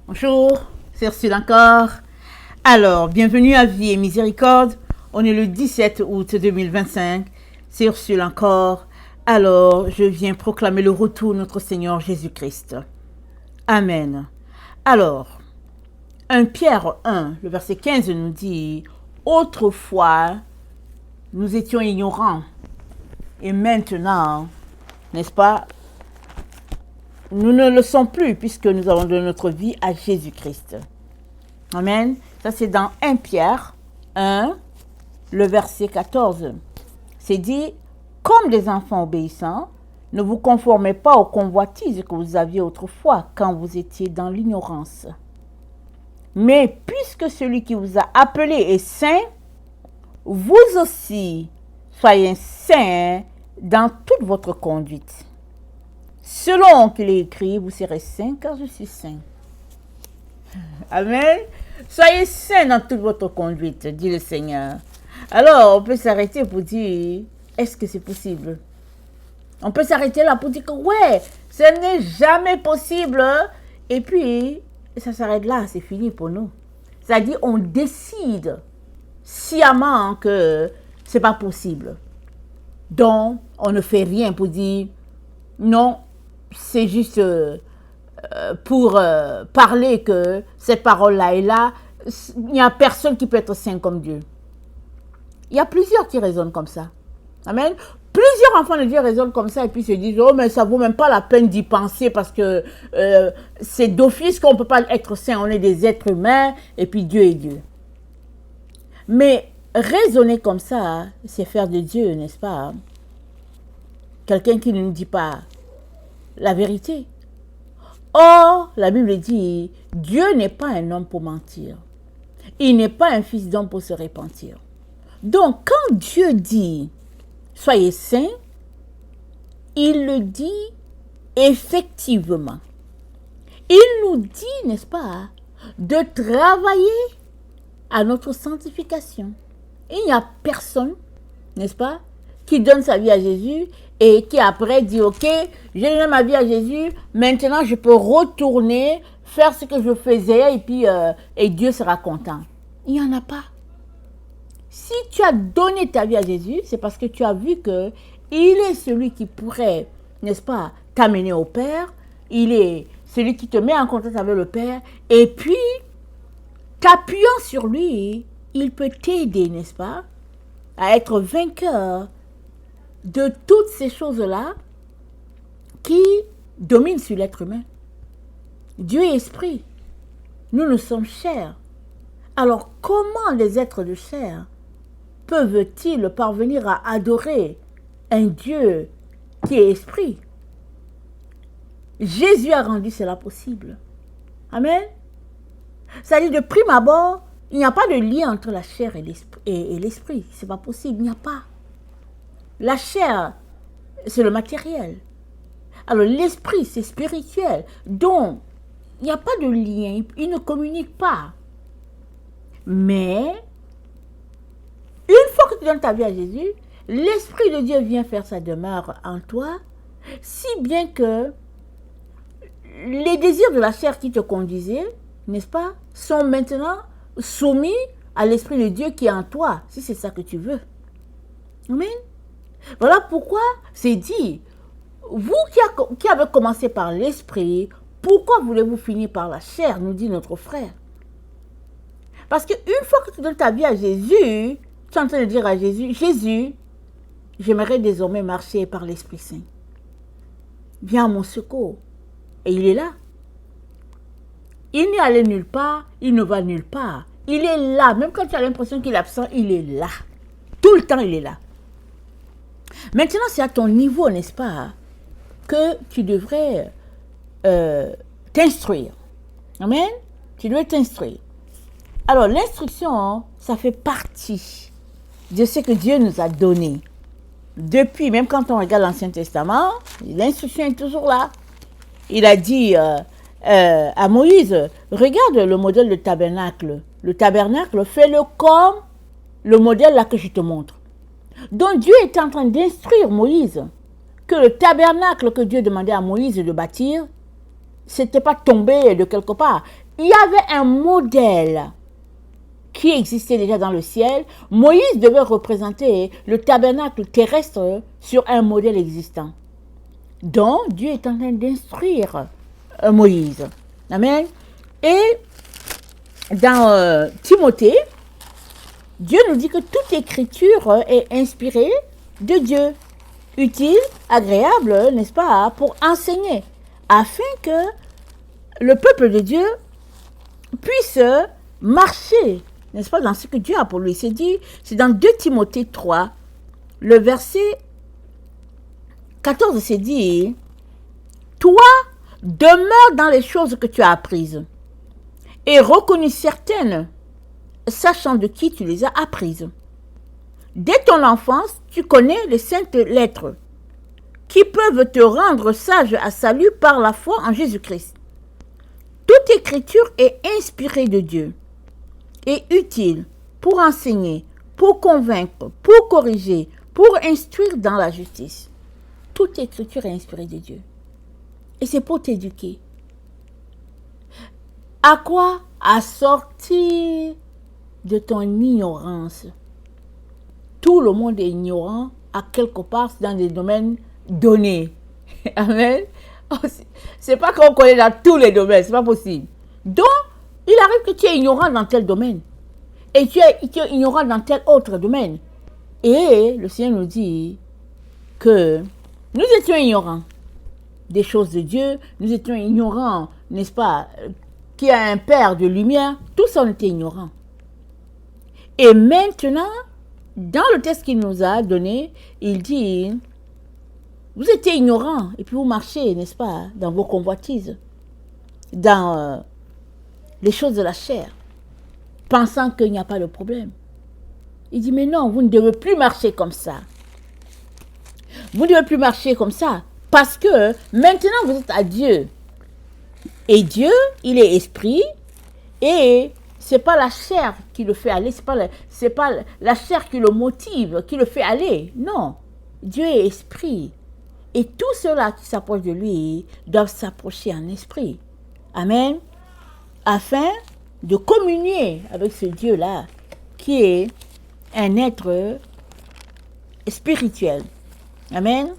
Bonjour, c'est Ursule encore. Alors, bienvenue à Vie et Miséricorde. On est le 17 août 2025. C'est Ursule encore. Alors, je viens proclamer le retour de notre Seigneur Jésus-Christ. Amen. Alors, 1 Pierre 1, le verset 15 nous dit « Autrefois, nous étions ignorants. Et maintenant, n'est-ce pas, nous ne le sommes plus puisque nous avons donné notre vie à Jésus-Christ. » Amen. Ça, c'est dans 1 Pierre 1, le verset 14. C'est dit, comme des enfants obéissants, ne vous conformez pas aux convoitises que vous aviez autrefois quand vous étiez dans l'ignorance. Mais puisque celui qui vous a appelé est saint, vous aussi soyez saints dans toute votre conduite. Selon qu'il est écrit, vous serez saints car je suis saint. Amen. Soyez saints dans toute votre conduite, dit le Seigneur. Alors, on peut s'arrêter pour dire, est-ce que c'est possible? On peut s'arrêter là pour dire que ouais, ce n'est jamais possible. Et puis, ça s'arrête là, c'est fini pour nous. C'est-à-dire, on décide sciemment que c'est pas possible. Donc, on ne fait rien pour dire, non, c'est juste pour parler que cette parole-là est là. Il n'y a personne qui peut être saint comme Dieu. Il y a plusieurs qui raisonnent comme ça. Amen. Plusieurs enfants de Dieu raisonnent comme ça et puis se disent, oh, mais ça vaut même pas la peine d'y penser parce que c'est d'office qu'on ne peut pas être saint. On est des êtres humains et puis Dieu est Dieu. Mais raisonner comme ça, c'est faire de Dieu, n'est-ce pas? Quelqu'un qui ne nous dit pas la vérité. Or, la Bible dit, Dieu n'est pas un homme pour mentir. Il n'est pas un fils d'homme pour se repentir. Donc, quand Dieu dit, soyez saints, il le dit effectivement. Il nous dit, n'est-ce pas, de travailler à notre sanctification. Il n'y a personne, n'est-ce pas, qui donne sa vie à Jésus et qui après dit, ok, j'ai donné ma vie à Jésus, maintenant je peux retourner, faire ce que je faisais et puis et Dieu sera content. Il n'y en a pas. Si tu as donné ta vie à Jésus, c'est parce que tu as vu que il est celui qui pourrait, n'est-ce pas, t'amener au Père. Il est celui qui te met en contact avec le Père. Et puis, t'appuyant sur lui, il peut t'aider, n'est-ce pas, à être vainqueur de toutes ces choses-là qui dominent sur l'être humain. Dieu est esprit. Nous sommes chairs. Alors, comment les êtres de chair peuvent-ils parvenir à adorer un Dieu qui est esprit? Jésus a rendu cela possible. Amen. C'est-à-dire, de prime abord, il n'y a pas de lien entre la chair et l'esprit. Ce n'est pas possible, il n'y a pas. La chair, c'est le matériel. Alors, l'esprit, c'est spirituel. Donc, il n'y a pas de lien, ils ne communiquent pas. Mais, une fois que tu donnes ta vie à Jésus, l'Esprit de Dieu vient faire sa demeure en toi, si bien que les désirs de la chair qui te conduisaient, n'est-ce pas, sont maintenant soumis à l'Esprit de Dieu qui est en toi, si c'est ça que tu veux. Amen. Voilà pourquoi c'est dit, vous qui avez commencé par l'Esprit, pourquoi voulez-vous finir par la chair, nous dit notre frère. Parce qu'une fois que tu donnes ta vie à Jésus, tu es en train de dire à Jésus, Jésus, j'aimerais désormais marcher par l'Esprit Saint. Viens à mon secours. Et il est là. Il n'est allé nulle part, il ne va nulle part. Il est là. Même quand tu as l'impression qu'il est absent, il est là. Tout le temps, il est là. Maintenant, c'est à ton niveau, n'est-ce pas, que tu devrais t'instruire. Amen. Tu dois t'instruire. Alors, l'instruction, ça fait partie de ce que Dieu nous a donné. Depuis, même quand on regarde l'Ancien Testament, l'instruction est toujours là. Il a dit à Moïse, regarde le modèle de tabernacle. Le tabernacle, fais-le comme le modèle là que je te montre. Donc Dieu est en train d'instruire Moïse que le tabernacle que Dieu demandait à Moïse de bâtir, c'était pas tombé de quelque part. il y avait un modèle qui existait déjà dans le ciel. Moïse devait représenter le tabernacle terrestre sur un modèle existant. Donc, Dieu est en train d'instruire Moïse. Amen. Et dans Timothée, Dieu nous dit que toute écriture est inspirée de Dieu, utile, agréable, n'est-ce pas, pour enseigner, afin que le peuple de Dieu puisse marcher, n'est-ce pas, dans ce que Dieu a pour lui. C'est dans 2 Timothée 3, le verset 14, c'est dit, « Toi, demeure dans les choses que tu as apprises, et reconnues certaines, sachant de qui tu les as apprises. Dès ton enfance, tu connais les saintes lettres, qui peuvent te rendre sage à salut par la foi en Jésus-Christ. Toute écriture est inspirée de Dieu et utile pour enseigner, pour convaincre, pour corriger, pour instruire dans la justice. Toute écriture est inspirée de Dieu. Et c'est pour t'éduquer. À quoi? À sortir de ton ignorance. Tout le monde est ignorant à quelque part dans des domaines donnés. Amen. C'est pas qu'on connaît dans tous les domaines, c'est pas possible. Donc, il arrive que tu es ignorant dans tel domaine. Et tu es ignorant dans tel autre domaine. Et le Seigneur nous dit que nous étions ignorants des choses de Dieu. Nous étions ignorants, n'est-ce pas, qu'il y a un Père de lumière. Tout ça, on était ignorants. Et maintenant, dans le texte qu'il nous a donné, il dit, vous étiez ignorants et puis vous marchez, n'est-ce pas, dans vos convoitises, dans les choses de la chair, pensant qu'il n'y a pas de problème. Il dit, mais non, vous ne devez plus marcher comme ça. Vous ne devez plus marcher comme ça, parce que maintenant vous êtes à Dieu. Et Dieu, il est esprit, et c'est pas la chair qui le fait aller, c'est pas la chair qui le motive, qui le fait aller. Non, Dieu est esprit. Et tous ceux-là qui s'approchent de lui doivent s'approcher en esprit. Amen. Afin de communier avec ce Dieu-là, qui est un être spirituel. Amen.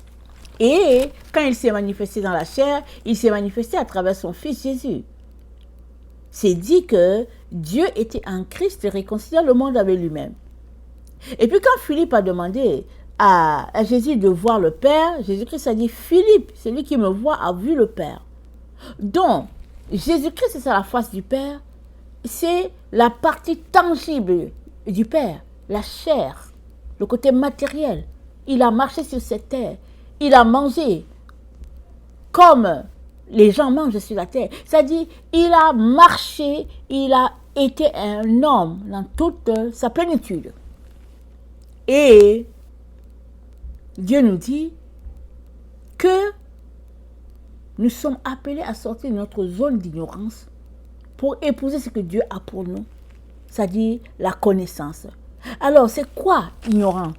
Et quand il s'est manifesté dans la chair, il s'est manifesté à travers son Fils Jésus. C'est dit que Dieu était en Christ réconciliant le monde avec lui-même. Et puis quand Philippe a demandé à Jésus de voir le Père, Jésus-Christ a dit, Philippe, celui qui me voit a vu le Père. Donc, Jésus-Christ, c'est la face du Père, c'est la partie tangible du Père, la chair, le côté matériel. Il a marché sur cette terre, il a mangé comme les gens mangent sur la terre. C'est-à-dire, il a marché, il a été un homme dans toute sa plénitude. Et Dieu nous dit que nous sommes appelés à sortir de notre zone d'ignorance pour épouser ce que Dieu a pour nous, c'est-à-dire la connaissance. Alors, c'est quoi ignorant?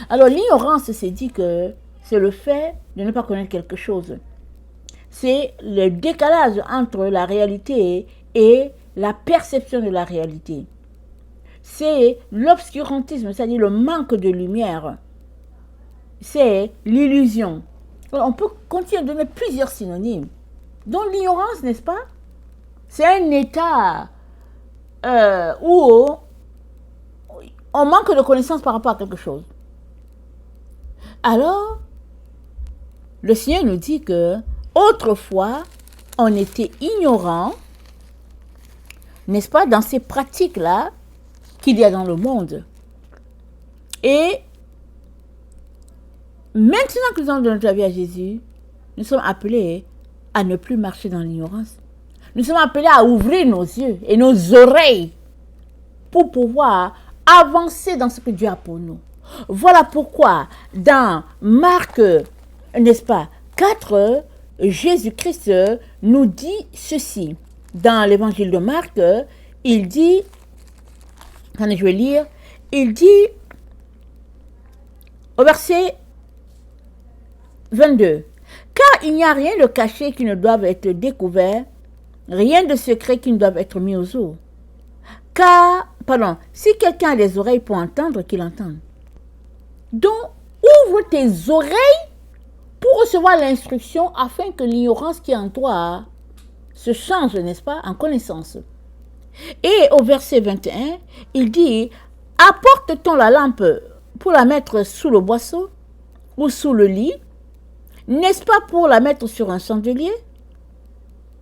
Alors, l'ignorance, c'est dit que c'est le fait de ne pas connaître quelque chose. C'est le décalage entre la réalité et la perception de la réalité. C'est l'obscurantisme, c'est-à-dire le manque de lumière. C'est l'illusion. On peut continuer à donner plusieurs synonymes. Donc l'ignorance, n'est-ce pas? C'est un état où on manque de connaissance par rapport à quelque chose. Alors, le Seigneur nous dit que autrefois, on était ignorant, n'est-ce pas, dans ces pratiques-là qu'il y a dans le monde. Et maintenant que nous avons donné notre vie à Jésus, nous sommes appelés à ne plus marcher dans l'ignorance. Nous sommes appelés à ouvrir nos yeux et nos oreilles pour pouvoir avancer dans ce que Dieu a pour nous. Voilà pourquoi dans Marc, n'est-ce pas, 4, Jésus-Christ nous dit ceci. Dans l'évangile de Marc, il dit, attendez, je vais lire, il dit au verset 22, car il n'y a rien de caché qui ne doive être découvert rien de secret qui ne doive être mis au jour. Si quelqu'un a des oreilles pour entendre, qu'il entende. Donc, ouvre tes oreilles pour recevoir l'instruction afin que l'ignorance qui est en toi se change, n'est-ce pas, en connaissance. Et au verset 21, il dit, apporte-t-on la lampe pour la mettre sous le boisseau ou sous le lit, n'est-ce pas pour la mettre sur un chandelier?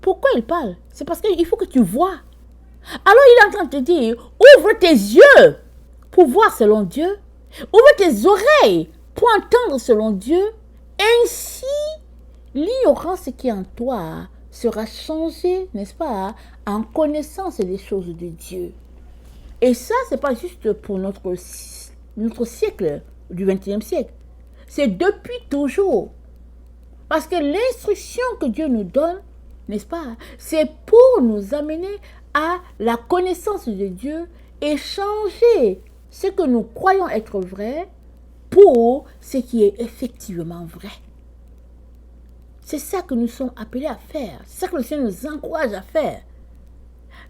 Pourquoi il parle? C'est parce qu'il faut que tu vois. Alors il est en train de te dire, ouvre tes yeux pour voir selon Dieu, ouvre tes oreilles pour entendre selon Dieu, ainsi l'ignorance qui est en toi sera changée, n'est-ce pas, en connaissance des choses de Dieu. Et ça, ce n'est pas juste pour notre siècle, du XXe siècle. C'est depuis toujours. Parce que l'instruction que Dieu nous donne, n'est-ce pas, c'est pour nous amener à la connaissance de Dieu et changer ce que nous croyons être vrai pour ce qui est effectivement vrai. C'est ça que nous sommes appelés à faire. C'est ça que le Seigneur nous encourage à faire.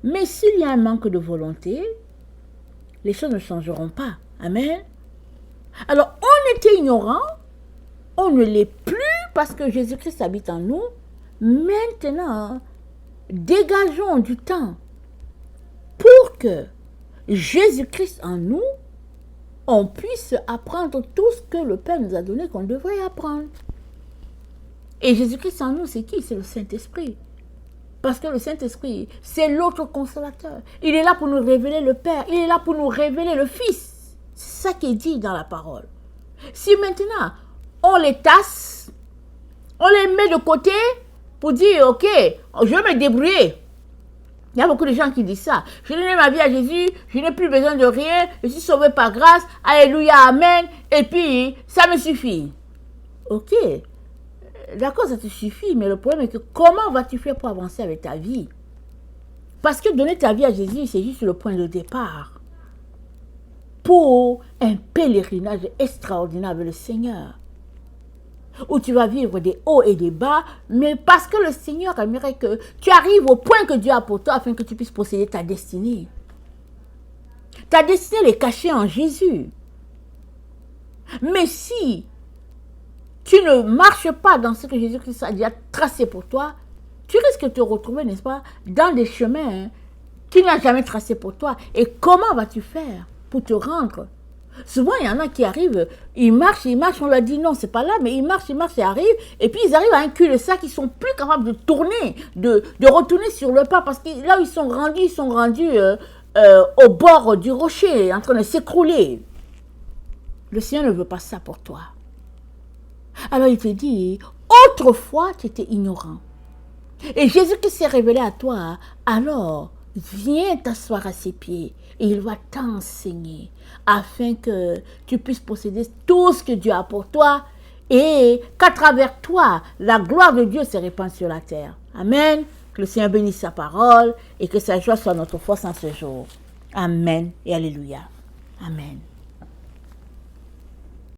Mais s'il y a un manque de volonté, les choses ne changeront pas. Amen. Alors, on était ignorant, on ne l'est plus parce que Jésus-Christ habite en nous. Maintenant, dégageons du temps pour que Jésus-Christ en nous, on puisse apprendre tout ce que le Père nous a donné qu'on devrait apprendre. Et Jésus-Christ en nous, c'est qui? C'est le Saint-Esprit. Parce que le Saint-Esprit, c'est l'autre consolateur. Il est là pour nous révéler le Père. Il est là pour nous révéler le Fils. C'est ça qui est dit dans la parole. Si maintenant, on les tasse, on les met de côté pour dire, ok, je vais me débrouiller. Il y a beaucoup de gens qui disent ça. Je donne ma vie à Jésus, je n'ai plus besoin de rien, je suis sauvé par grâce, alléluia, amen, et puis ça me suffit. Ok, d'accord, ça te suffit, mais le problème est que comment vas-tu faire pour avancer avec ta vie? Parce que donner ta vie à Jésus, c'est juste le point de départ pour un pèlerinage extraordinaire avec le Seigneur, où tu vas vivre des hauts et des bas, mais parce que le Seigneur aimerait que tu arrives au point que Dieu a pour toi afin que tu puisses posséder ta destinée. Ta destinée, elle est cachée en Jésus. Mais si tu ne marches pas dans ce que Jésus-Christ a déjà tracé pour toi, tu risques de te retrouver, n'est-ce pas, dans des chemins qu'il n'a jamais tracés pour toi. Et comment vas-tu faire pour te rendre? Souvent, il y en a qui arrivent, ils marchent, on leur dit non, c'est pas là, mais ils marchent et arrivent, et puis ils arrivent à un cul-de-sac, ils sont plus capables de tourner, de retourner sur le pas, parce que là où ils sont rendus au bord du rocher, en train de s'écrouler. Le Seigneur ne veut pas ça pour toi. Alors il te dit, autrefois tu étais ignorant, et Jésus qui s'est révélé à toi, alors viens t'asseoir à ses pieds et il va t'enseigner afin que tu puisses posséder tout ce que Dieu a pour toi et qu'à travers toi, la gloire de Dieu se répande sur la terre. Amen. Que le Seigneur bénisse sa parole et que sa joie soit notre force en ce jour. Amen et alléluia. Amen.